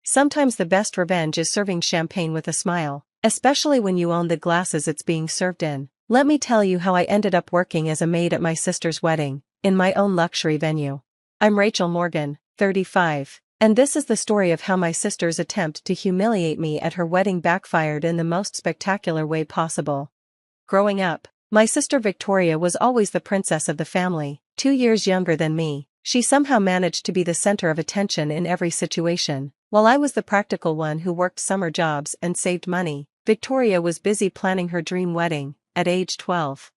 Sometimes the best revenge is serving champagne with a smile, especially when you own the glasses it's being served in. Let me tell you how I ended up working as a maid at my sister's wedding, in my own luxury venue. I'm Rachel Morgan, 35, and this is the story of how my sister's attempt to humiliate me at her wedding backfired in the most spectacular way possible. Growing up, my sister Victoria was always the princess of the family, 2 years younger than me. She somehow managed to be the center of attention in every situation. While I was the practical one who worked summer jobs and saved money, Victoria was busy planning her dream wedding, at age 12.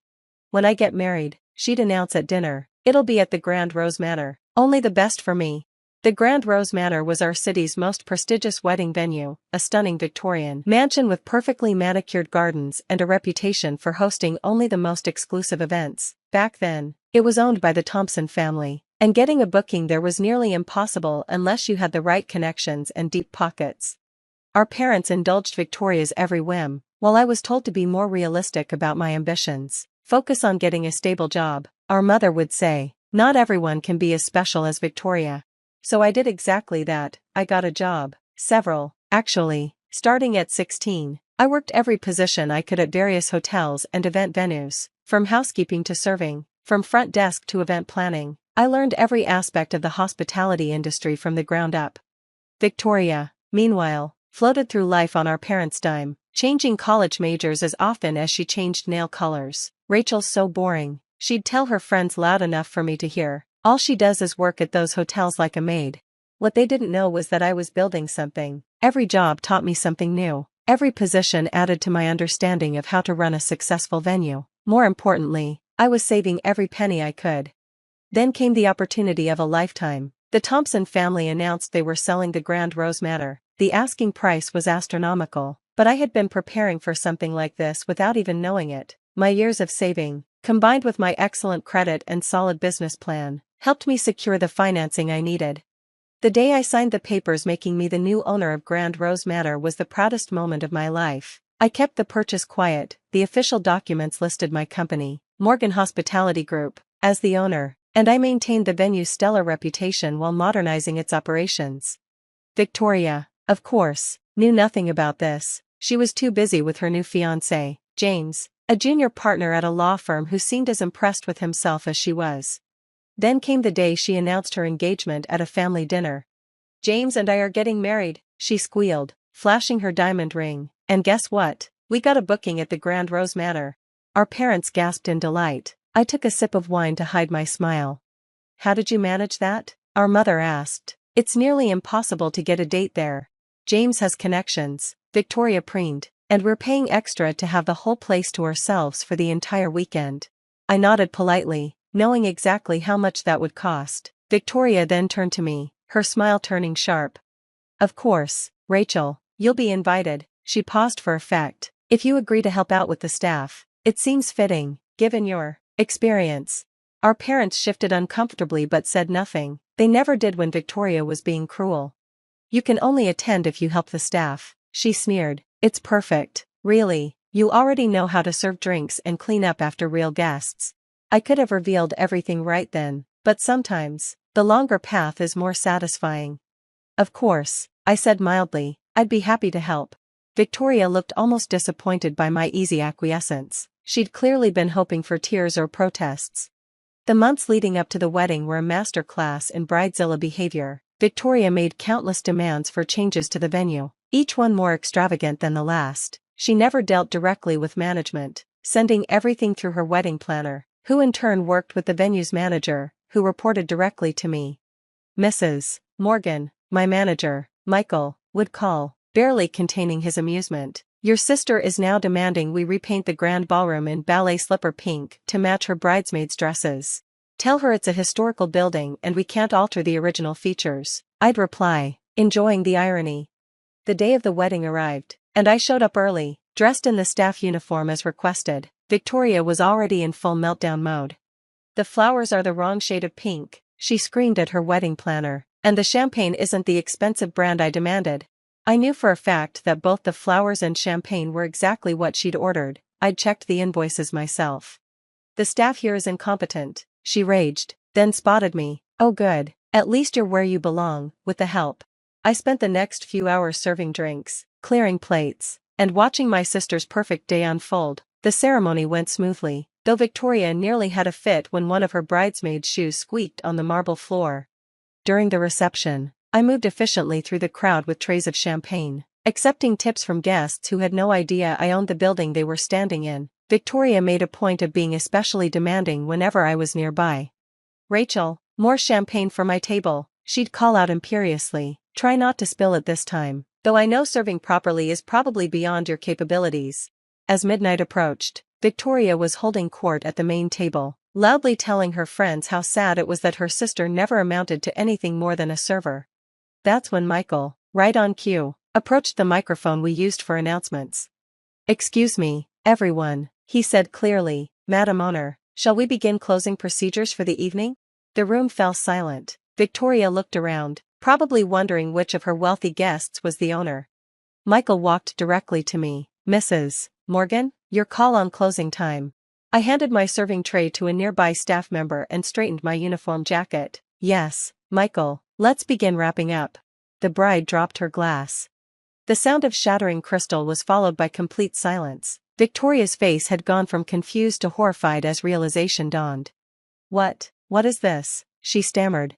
When I get married, she'd announce at dinner, it'll be at the Grand Rose Manor, only the best for me. The Grand Rose Manor was our city's most prestigious wedding venue, a stunning Victorian mansion with perfectly manicured gardens and a reputation for hosting only the most exclusive events. Back then, it was owned by the Thompson family, and getting a booking there was nearly impossible unless you had the right connections and deep pockets. Our parents indulged Victoria's every whim, while I was told to be more realistic about my ambitions. Focus on getting a stable job, our mother would say. Not everyone can be as special as Victoria. So I did exactly that. I got a job. Several, actually, starting at 16. I worked every position I could at various hotels and event venues, from housekeeping to serving, from front desk to event planning. I learned every aspect of the hospitality industry from the ground up. Victoria, meanwhile, floated through life on our parents' dime, changing college majors as often as she changed nail colors. Rachel's so boring, she'd tell her friends loud enough for me to hear. All she does is work at those hotels like a maid. What they didn't know was that I was building something. Every job taught me something new. Every position added to my understanding of how to run a successful venue. More importantly, I was saving every penny I could. Then came the opportunity of a lifetime. The Thompson family announced they were selling the Grand Rose Manor. The asking price was astronomical, but I had been preparing for something like this without even knowing it. My years of saving, combined with my excellent credit and solid business plan, helped me secure the financing I needed. The day I signed the papers making me the new owner of Grand Rose Manor was the proudest moment of my life. I kept the purchase quiet. The official documents listed my company, Morgan Hospitality Group, as the owner, and I maintained the venue's stellar reputation while modernizing its operations. Victoria, of course, knew nothing about this. She was too busy with her new fiancé, James, a junior partner at a law firm who seemed as impressed with himself as she was. Then came the day she announced her engagement at a family dinner. "James and I are getting married," she squealed, flashing her diamond ring. "And guess what? We got a booking at the Grand Rose Manor." Our parents gasped in delight. I took a sip of wine to hide my smile. "How did you manage that?" our mother asked. "It's nearly impossible to get a date there." "James has connections," Victoria preened, "and we're paying extra to have the whole place to ourselves for the entire weekend." I nodded politely, knowing exactly how much that would cost. Victoria then turned to me, her smile turning sharp. "Of course, Rachel, you'll be invited." She paused for effect. "If you agree to help out with the staff, it seems fitting, given your experience." Our parents shifted uncomfortably but said nothing. They never did when Victoria was being cruel. "You can only attend if you help the staff," she sneered. "It's perfect, really. You already know how to serve drinks and clean up after real guests." I could have revealed everything right then, but sometimes, the longer path is more satisfying. "Of course," I said mildly, "I'd be happy to help." Victoria looked almost disappointed by my easy acquiescence. She'd clearly been hoping for tears or protests. The months leading up to the wedding were a master class in bridezilla behavior. Victoria made countless demands for changes to the venue, each one more extravagant than the last. She never dealt directly with management, sending everything through her wedding planner, who in turn worked with the venue's manager, who reported directly to me. Mrs. Morgan, my manager, Michael, would call, barely containing his amusement. "Your sister is now demanding we repaint the grand ballroom in ballet slipper pink to match her bridesmaids' dresses. Tell her it's a historical building and we can't alter the original features," I'd reply, enjoying the irony. The day of the wedding arrived, and I showed up early, dressed in the staff uniform as requested. Victoria was already in full meltdown mode. "The flowers are the wrong shade of pink," she screamed at her wedding planner, "and the champagne isn't the expensive brand I demanded." I knew for a fact that both the flowers and champagne were exactly what she'd ordered. I'd checked the invoices myself. "The staff here is incompetent," she raged, then spotted me. "Oh good, at least you're where you belong, with the help." I spent the next few hours serving drinks, clearing plates, and watching my sister's perfect day unfold. The ceremony went smoothly, though Victoria nearly had a fit when one of her bridesmaid's shoes squeaked on the marble floor. During the reception, I moved efficiently through the crowd with trays of champagne, accepting tips from guests who had no idea I owned the building they were standing in. Victoria made a point of being especially demanding whenever I was nearby. "Rachel, more champagne for my table," she'd call out imperiously. "Try not to spill it this time, though I know serving properly is probably beyond your capabilities." As midnight approached, Victoria was holding court at the main table, loudly telling her friends how sad it was that her sister never amounted to anything more than a server. That's when Michael, right on cue, approached the microphone we used for announcements. "Excuse me, everyone," he said clearly. "Madam Owner, shall we begin closing procedures for the evening?" The room fell silent. Victoria looked around, probably wondering which of her wealthy guests was the owner. Michael walked directly to me. "Mrs. Morgan, your call on closing time." I handed my serving tray to a nearby staff member and straightened my uniform jacket. "Yes, Michael, let's begin wrapping up." The bride dropped her glass. The sound of shattering crystal was followed by complete silence. Victoria's face had gone from confused to horrified as realization dawned. What is this?" she stammered.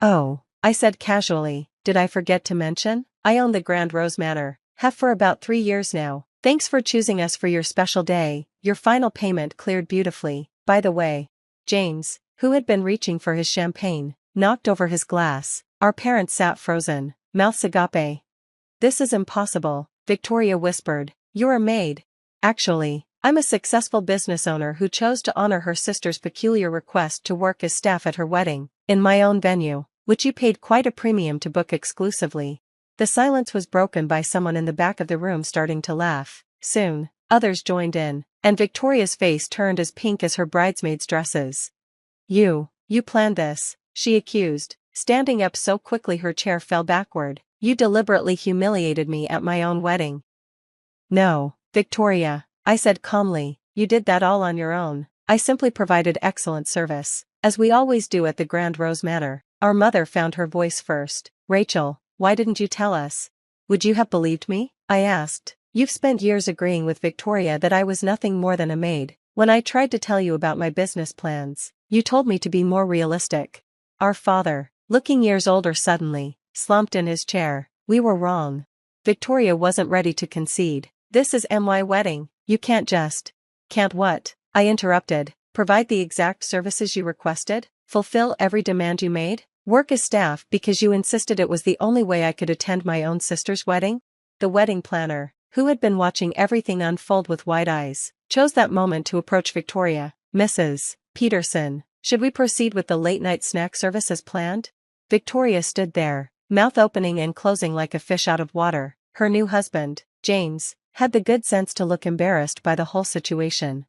"Oh," I said casually, "did I forget to mention? I own the Grand Rose Manor, have for about 3 years now. Thanks for choosing us for your special day. Your final payment cleared beautifully, by the way." James, who had been reaching for his champagne, knocked over his glass. Our parents sat frozen, mouths agape. "This is impossible," Victoria whispered. "You're a maid." "Actually, I'm a successful business owner who chose to honor her sister's peculiar request to work as staff at her wedding, in my own venue, which you paid quite a premium to book exclusively." The silence was broken by someone in the back of the room starting to laugh. Soon, others joined in, and Victoria's face turned as pink as her bridesmaids' dresses. You planned this," she accused, standing up so quickly her chair fell backward. "You deliberately humiliated me at my own wedding." "No, Victoria," I said calmly, "you did that all on your own. I simply provided excellent service, as we always do at the Grand Rose Manor." Our mother found her voice first. "Rachel, why didn't you tell us? Would you have believed me?" I asked. "You've spent years agreeing with Victoria that I was nothing more than a maid. When I tried to tell you about my business plans, you told me to be more realistic." Our father, looking years older suddenly, slumped in his chair. "We were wrong." Victoria wasn't ready to concede. "This is my wedding, you can't just—" "Can't what?" I interrupted. "Provide the exact services you requested? Fulfill every demand you made? Work as staff because you insisted it was the only way I could attend my own sister's wedding?" The wedding planner, who had been watching everything unfold with wide eyes, chose that moment to approach Victoria. "Mrs. Peterson, should we proceed with the late-night snack service as planned?" Victoria stood there, mouth opening and closing like a fish out of water. Her new husband, James, had the good sense to look embarrassed by the whole situation.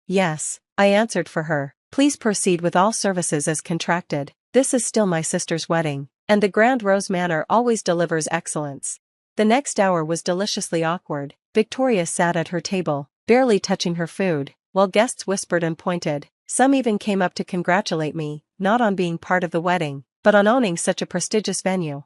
"Yes," I answered for her. "Please proceed with all services as contracted. This is still my sister's wedding, and the Grand Rose Manor always delivers excellence." The next hour was deliciously awkward. Victoria sat at her table, barely touching her food, while guests whispered and pointed. Some even came up to congratulate me, not on being part of the wedding, but on owning such a prestigious venue.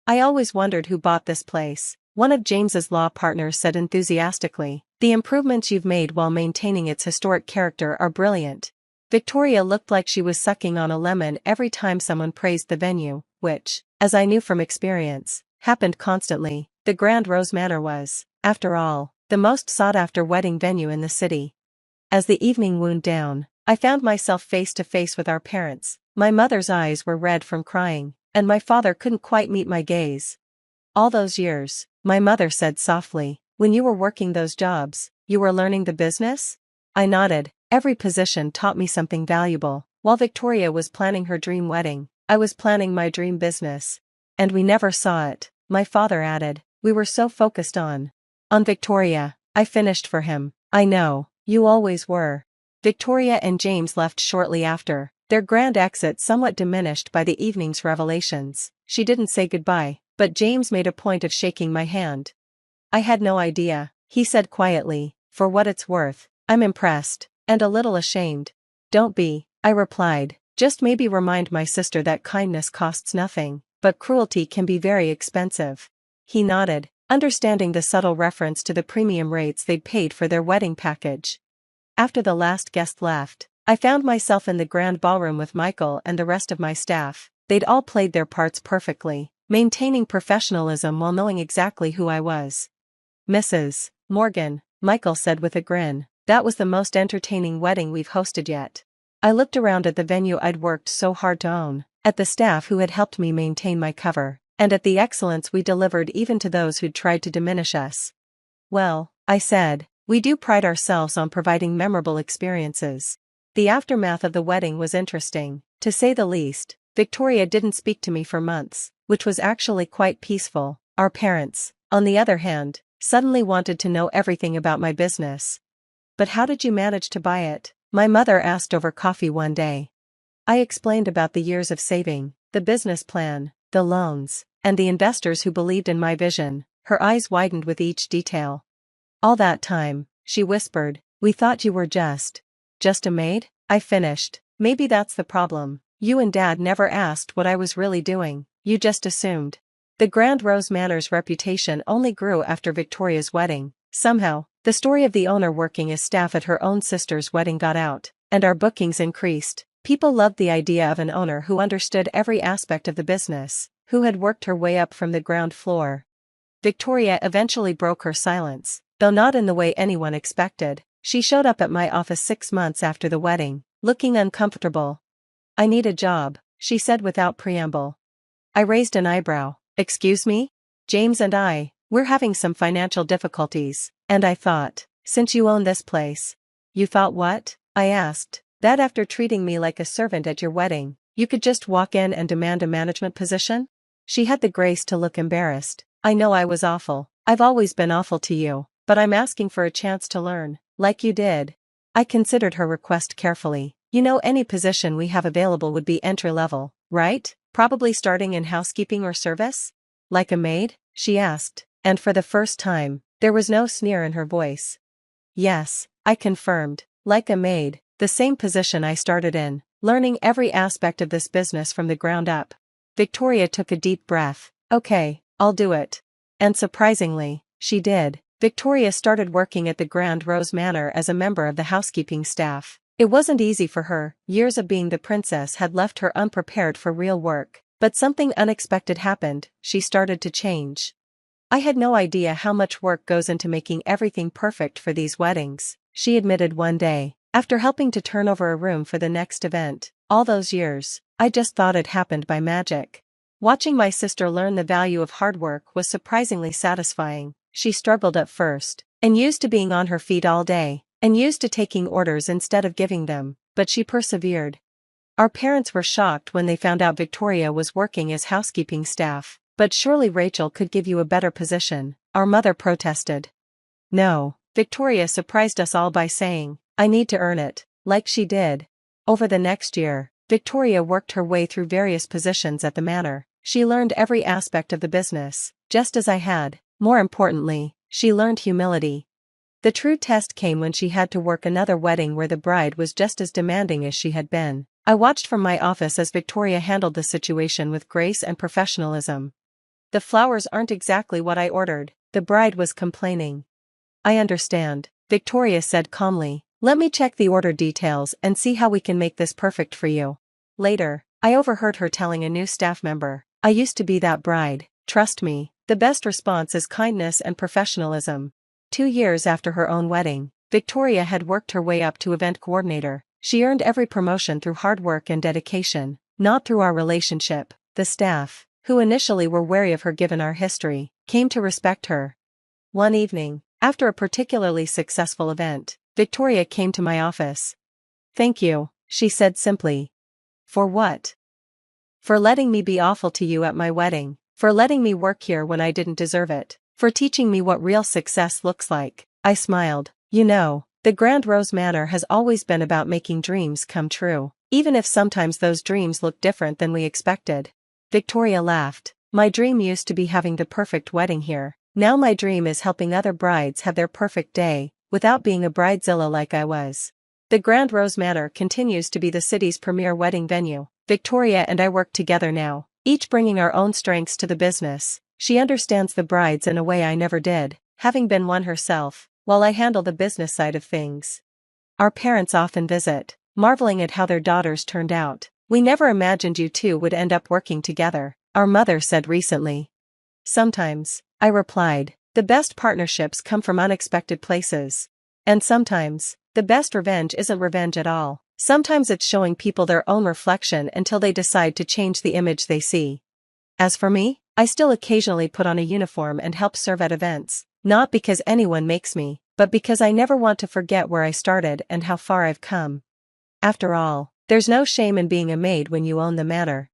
"I always wondered who bought this place," one of James's law partners said enthusiastically. "The improvements you've made while maintaining its historic character are brilliant." Victoria looked like she was sucking on a lemon every time someone praised the venue, which, as I knew from experience, happened constantly. The Grand Rose Manor was, after all, the most sought-after wedding venue in the city. As the evening wound down, I found myself face to face with our parents. My mother's eyes were red from crying, and my father couldn't quite meet my gaze. "All those years," my mother said softly, "when you were working those jobs, you were learning the business?" I nodded. Every position taught me something valuable. While Victoria was planning her dream wedding, I was planning my dream business. "And we never saw it," my father added. "We were so focused on Victoria." I finished for him. "I know, you always were." Victoria and James left shortly after, their grand exit somewhat diminished by the evening's revelations. She didn't say goodbye, but James made a point of shaking my hand. "I had no idea," he said quietly. "For what it's worth, I'm impressed, and a little ashamed." "Don't be," I replied. "Just maybe remind my sister that kindness costs nothing." but cruelty can be very expensive. He nodded, understanding the subtle reference to the premium rates they'd paid for their wedding package. After the last guest left, I found myself in the grand ballroom with Michael and the rest of my staff. They'd all played their parts perfectly, maintaining professionalism while knowing exactly who I was. "Mrs. Morgan," Michael said with a grin, "that was the most entertaining wedding we've hosted yet." I looked around at the venue I'd worked so hard to own, at the staff who had helped me maintain my cover, and at the excellence we delivered even to those who'd tried to diminish us. "Well," I said, "we do pride ourselves on providing memorable experiences." The aftermath of the wedding was interesting, to say the least. Victoria didn't speak to me for months, which was actually quite peaceful. Our parents, on the other hand, suddenly wanted to know everything about my business. "But how did you manage to buy it?" my mother asked over coffee one day. I explained about the years of saving, the business plan, the loans, and the investors who believed in my vision. Her eyes widened with each detail. "All that time," she whispered, "we thought you were just a maid?" I finished. "Maybe that's the problem. You and Dad never asked what I was really doing, you just assumed." The Grand Rose Manor's reputation only grew after Victoria's wedding. Somehow, the story of the owner working as staff at her own sister's wedding got out, and our bookings increased. People loved the idea of an owner who understood every aspect of the business, who had worked her way up from the ground floor. Victoria eventually broke her silence, though not in the way anyone expected. She showed up at my office 6 months after the wedding, looking uncomfortable. "I need a job," she said without preamble. I raised an eyebrow. "Excuse me? James and we're having some financial difficulties, and I thought, since you own this place." "You thought what?" I asked. "That after treating me like a servant at your wedding, you could just walk in and demand a management position?" She had the grace to look embarrassed. "I know I was awful. I've always been awful to you, but I'm asking for a chance to learn, like you did." I considered her request carefully. "You know, any position we have available would be entry-level, right? Probably starting in housekeeping or service?" "Like a maid?" she asked, and for the first time, there was no sneer in her voice. "Yes," I confirmed, "like a maid, the same position I started in, learning every aspect of this business from the ground up." Victoria took a deep breath. "Okay, I'll do it." And surprisingly, she did. Victoria started working at the Grand Rose Manor as a member of the housekeeping staff. It wasn't easy for her. Years of being the princess had left her unprepared for real work. But something unexpected happened. She started to change. "I had no idea how much work goes into making everything perfect for these weddings," she admitted one day, after helping to turn over a room for the next event. "All those years, I just thought it happened by magic." Watching my sister learn the value of hard work was surprisingly satisfying. She struggled at first, and used to being on her feet all day, and used to taking orders instead of giving them, but she persevered. Our parents were shocked when they found out Victoria was working as housekeeping staff. "But surely Rachel could give you a better position," our mother protested. "No," Victoria surprised us all by saying, "I need to earn it," like she did. Over the next year, Victoria worked her way through various positions at the manor. She learned every aspect of the business, just as I had. More importantly, she learned humility. The true test came when she had to work another wedding where the bride was just as demanding as she had been. I watched from my office as Victoria handled the situation with grace and professionalism. "The flowers aren't exactly what I ordered," the bride was complaining. "I understand," Victoria said calmly. "Let me check the order details and see how we can make this perfect for you." Later, I overheard her telling a new staff member, "I used to be that bride. Trust me, the best response is kindness and professionalism." 2 years after her own wedding, Victoria had worked her way up to event coordinator. She earned every promotion through hard work and dedication, not through our relationship. The staff, who initially were wary of her given our history, came to respect her. One evening, after a particularly successful event, Victoria came to my office. "Thank you," she said simply. "For what?" "For letting me be awful to you at my wedding, for letting me work here when I didn't deserve it, for teaching me what real success looks like." I smiled. "You know, the Grand Rose Manor has always been about making dreams come true, even if sometimes those dreams look different than we expected." Victoria laughed. "My dream used to be having the perfect wedding here. Now my dream is helping other brides have their perfect day, without being a bridezilla like I was." The Grand Rose Manor continues to be the city's premier wedding venue. Victoria and I work together now, each bringing our own strengths to the business. She understands the brides in a way I never did, having been one herself, while I handle the business side of things. Our parents often visit, marveling at how their daughters turned out. "We never imagined you two would end up working together," our mother said recently. "Sometimes," I replied, "the best partnerships come from unexpected places. And sometimes, the best revenge isn't revenge at all. Sometimes it's showing people their own reflection until they decide to change the image they see." As for me, I still occasionally put on a uniform and help serve at events, not because anyone makes me, but because I never want to forget where I started and how far I've come. After all, there's no shame in being a maid when you own the manor.